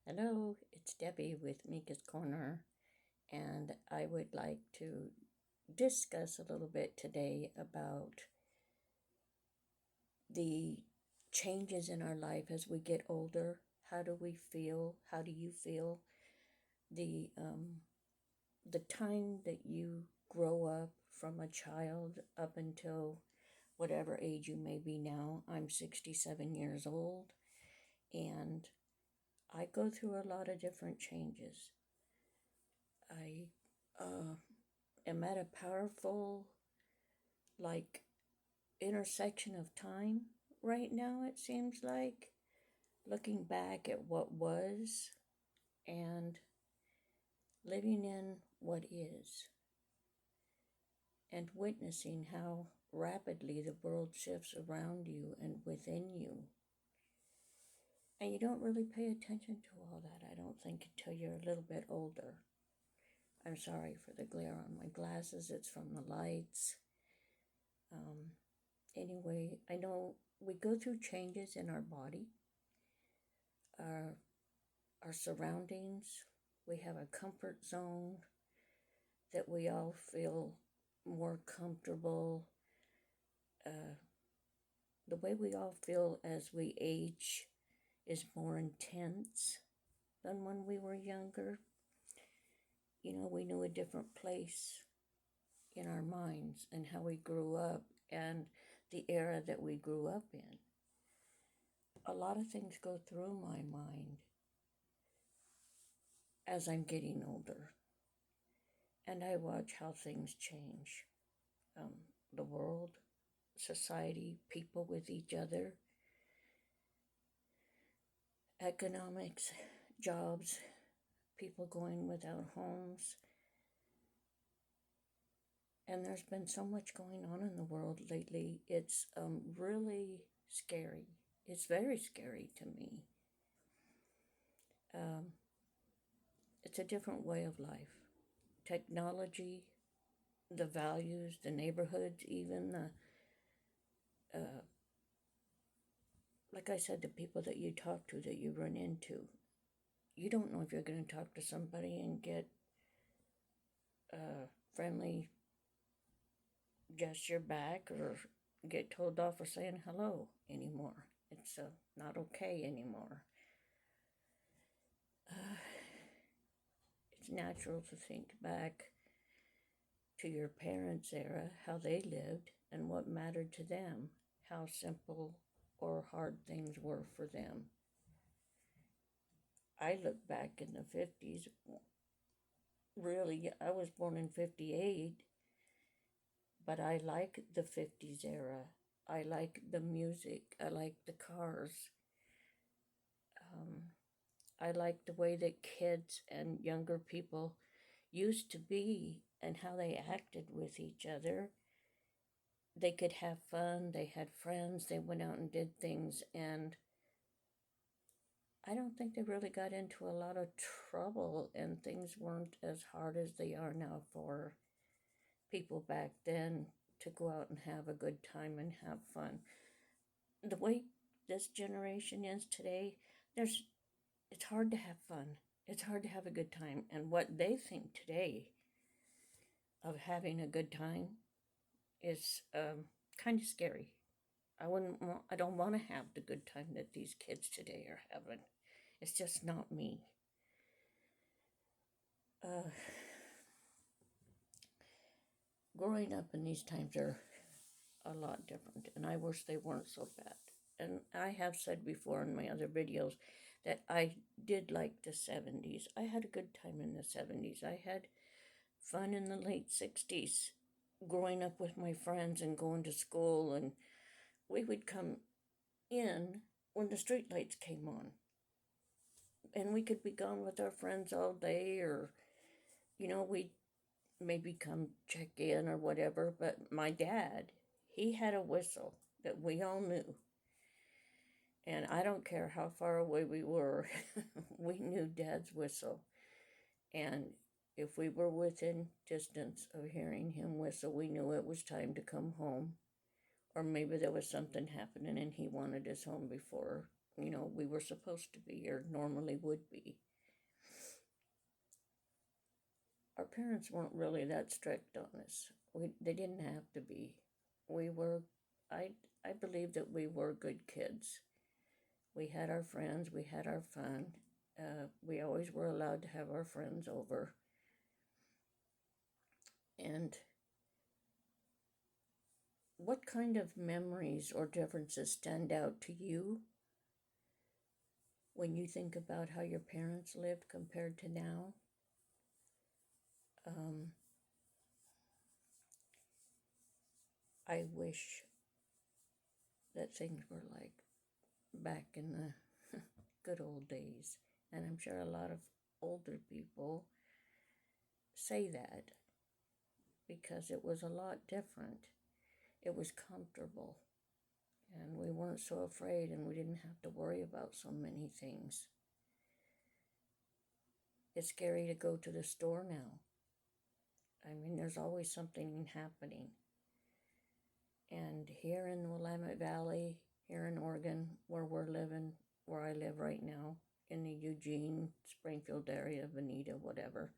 Hello, it's Debbie with Mika's Corner, and I would like to discuss a little bit today about the changes in our life as we get older. How do we feel? How do you feel? The the time that you grow up from a child up until whatever age you may be now. I'm 67 years old, and I go through a lot of different changes. I am at a powerful, like, intersection of time right now, it seems like, looking back at what was and living in what is, and witnessing how rapidly the world shifts around you and within you. And you don't really pay attention to all that, I don't think, until you're a little bit older. I'm sorry for the glare on my glasses, it's from the lights. Anyway, I know we go through changes in our body, our surroundings. We have a comfort zone that we all feel more comfortable. The way we all feel as we age is more intense than when we were younger. You know, we knew a different place in our minds and how we grew up and the era that we grew up in. A lot of things go through my mind as I'm getting older, and I watch how things change. The world, society, people with each other, economics, jobs, people going without homes. And there's been so much going on in the world lately. It's really scary. It's very scary to me. It's a different way of life. Technology, the values, the neighborhoods, even like I said, the people that you talk to, that you run into. You don't know if you're going to talk to somebody and get a friendly gesture back or get told off for saying hello anymore. It's not okay anymore. It's natural to think back to your parents' era, how they lived and what mattered to them, how simple or hard things were for them. I look back in the 50s. Really, I was born in 58, but I like the 50s era. I like the music. I like the cars. I like the way that kids and younger people used to be and how they acted with each other. They could have fun. They had friends. They went out and did things. And I don't think they really got into a lot of trouble, and things weren't as hard as they are now for people back then to go out and have a good time and have fun. The way this generation is today, it's hard to have fun. It's hard to have a good time. And what they think today of having a good time is kind of scary. I don't want to have the good time that these kids today are having. It's just not me. Growing up in these times are a lot different, and I wish they weren't so bad. And I have said before in my other videos that I did like the 70s. I had a good time in the 70s. I had fun in the late 60s, growing up with my friends and going to school, and we would come in when the street lights came on. And we could be gone with our friends all day, or, we'd maybe come check in or whatever. But my dad, he had a whistle that we all knew. And I don't care how far away we were, we knew Dad's whistle. And if we were within distance of hearing him whistle, we knew it was time to come home. Or maybe there was something happening and he wanted us home before we were supposed to be or normally would be. Our parents weren't really that strict on us. They didn't have to be. We were, I believe that we were good kids. We had our friends, we had our fun. We always were allowed to have our friends over. And what kind of memories or differences stand out to you when you think about how your parents lived compared to now? I wish that things were like back in the good old days. And I'm sure a lot of older people say that because it was a lot different. It was comfortable. And we weren't so afraid, and we didn't have to worry about so many things. It's scary to go to the store now. I mean, there's always something happening. And here in the Willamette Valley, here in Oregon, where I live right now, in the Eugene, Springfield area, Veneta, whatever,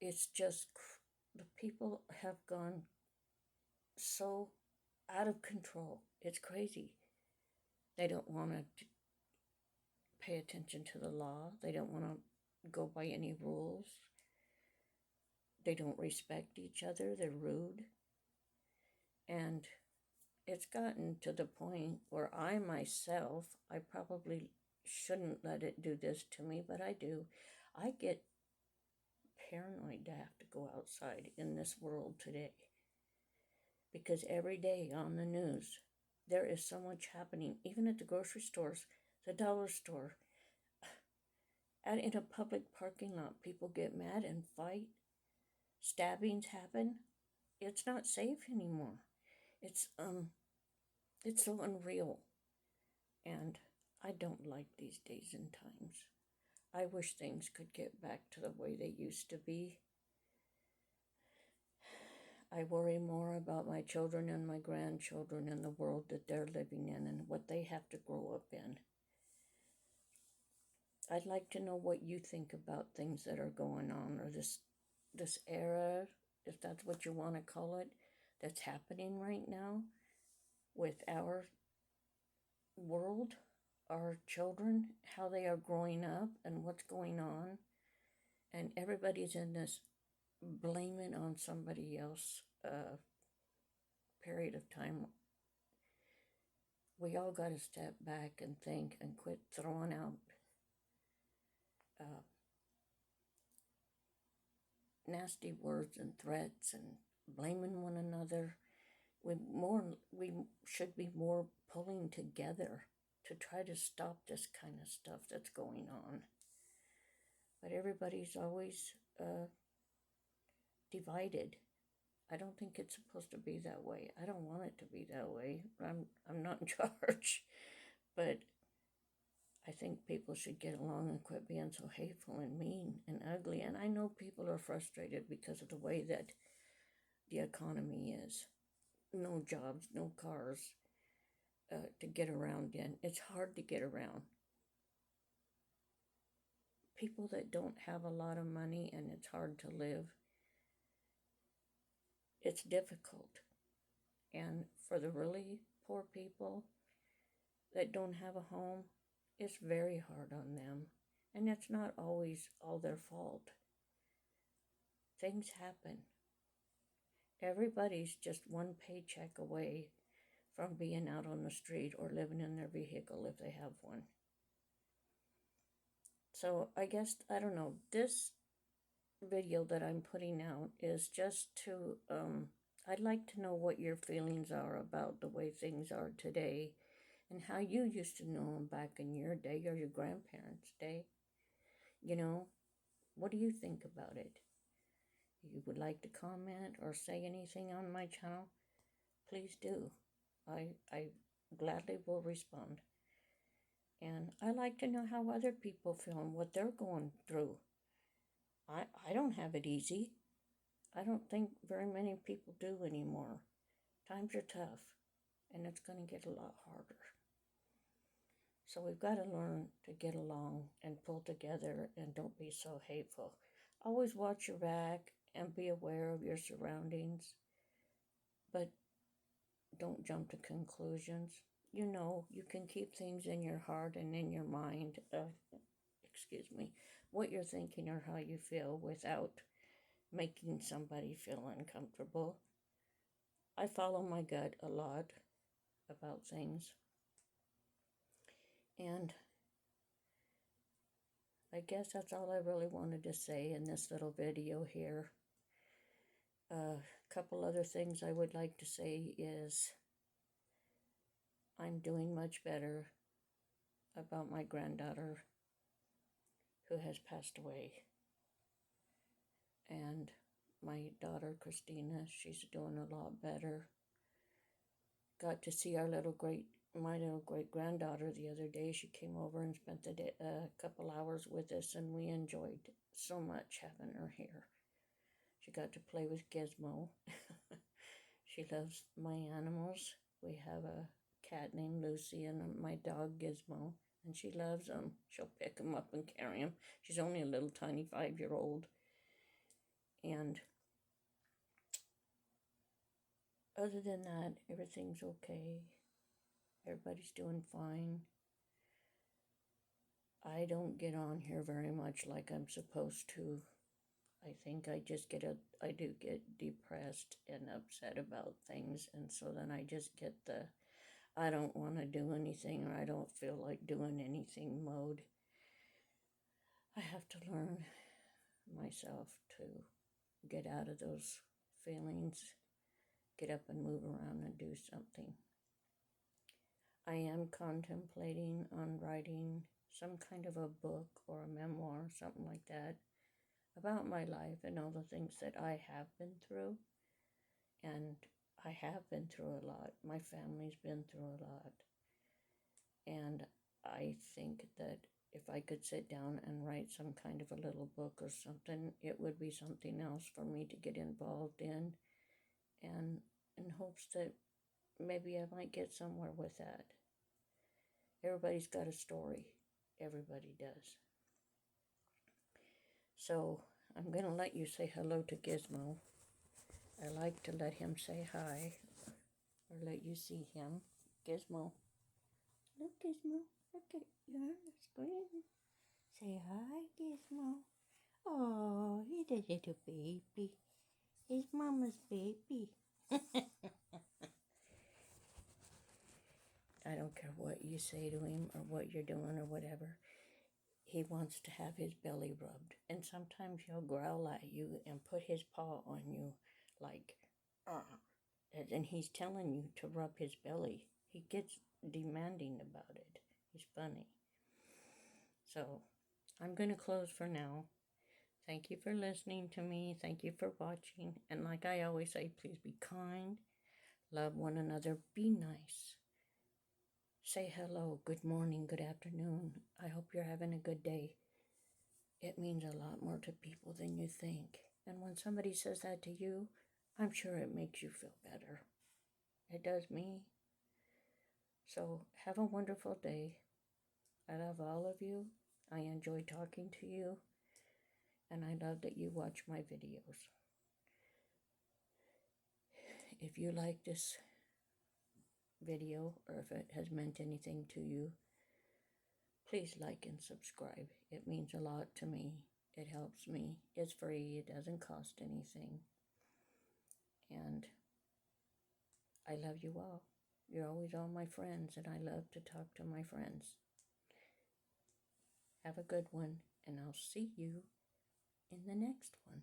it's just, the people have gone so out of control. It's crazy. They don't want to pay attention to the law. They don't want to go by any rules. They don't respect each other. They're rude. And it's gotten to the point where I myself, I probably shouldn't let it do this to me, but I do. I get paranoid to have to go outside in this world today. Because every day on the news, there is so much happening, even at the grocery stores, the dollar store, and in a public parking lot. People get mad and fight. Stabbings happen. It's not safe anymore. It's so unreal. And I don't like these days and times. I wish things could get back to the way they used to be. I worry more about my children and my grandchildren and the world that they're living in and what they have to grow up in. I'd like to know what you think about things that are going on, or this era, if that's what you want to call it, that's happening right now with our world, our children, how they are growing up and what's going on. And everybody's in this blaming on somebody else period of time. We all got to step back and think and quit throwing out nasty words and threats and blaming one another. We should be more pulling together to try to stop this kind of stuff that's going on. But everybody's always divided. I don't think it's supposed to be that way. I don't want it to be that way. I'm not in charge. But I think people should get along and quit being so hateful and mean and ugly. And I know people are frustrated because of the way that the economy is. No jobs, no cars to get around in. It's hard to get around. People that don't have a lot of money and it's hard to live, it's difficult. And for the really poor people that don't have a home, it's very hard on them. And it's not always all their fault. Things happen. Everybody's just one paycheck away from being out on the street or living in their vehicle if they have one. So I guess, I don't know, this video that I'm putting out is just to, I'd like to know what your feelings are about the way things are today and how you used to know them back in your day or your grandparents' day. What do you think about it? You would like to comment or say anything on my channel? Please do. I gladly will respond. And I like to know how other people feel and what they're going through. I don't have it easy. I don't think very many people do anymore. Times are tough, and it's going to get a lot harder. So we've got to learn to get along and pull together and don't be so hateful. Always watch your back and be aware of your surroundings, but don't jump to conclusions. You can keep things in your heart and in your mind, what you're thinking or how you feel without making somebody feel uncomfortable. I follow my gut a lot about things. And I guess that's all I really wanted to say in this little video here. A couple other things I would like to say is I'm doing much better about my granddaughter who has passed away. And my daughter Christina, she's doing a lot better. Got to see my little great granddaughter the other day. She came over and spent the day, a couple hours with us, and we enjoyed so much having her here. She got to play with Gizmo. She loves my animals. We have a cat named Lucy and my dog Gizmo, and she loves them. She'll pick them up and carry them. She's only a little tiny 5-year-old. And other than that, everything's okay. Everybody's doing fine. I don't get on here very much like I'm supposed to. I think I do get depressed and upset about things, and so then I just get I don't want to do anything or I don't feel like doing anything mode. I have to learn myself to get out of those feelings, get up and move around and do something. I am contemplating on writing some kind of a book or a memoir, something like that, about my life and all the things that I have been through. And I have been through a lot. My family's been through a lot. And I think that if I could sit down and write some kind of a little book or something, it would be something else for me to get involved in, and in hopes that maybe I might get somewhere with that. Everybody's got a story. Everybody does. So I'm going to let you say hello to Gizmo. I like to let him say hi, or let you see him. Gizmo. Look, Gizmo. Look at you on the screen. Say hi, Gizmo. Oh, he's a little baby. He's Mama's baby. I don't care what you say to him or what you're doing or whatever. He wants to have his belly rubbed. And sometimes he'll growl at you and put his paw on you like, and he's telling you to rub his belly. He gets demanding about it. He's funny. So I'm going to close for now. Thank you for listening to me. Thank you for watching. And like I always say, please be kind. Love one another. Be nice. Say hello, good morning, good afternoon. I hope you're having a good day. It means a lot more to people than you think. And when somebody says that to you, I'm sure it makes you feel better. It does me. So have a wonderful day. I love all of you. I enjoy talking to you. And I love that you watch my videos. If you like this video, or if it has meant anything to you, please like and subscribe. It means a lot to me. It helps me. It's free. It doesn't cost anything. And I love you all. You're always all my friends, and I love to talk to my friends. Have a good one, and I'll see you in the next one.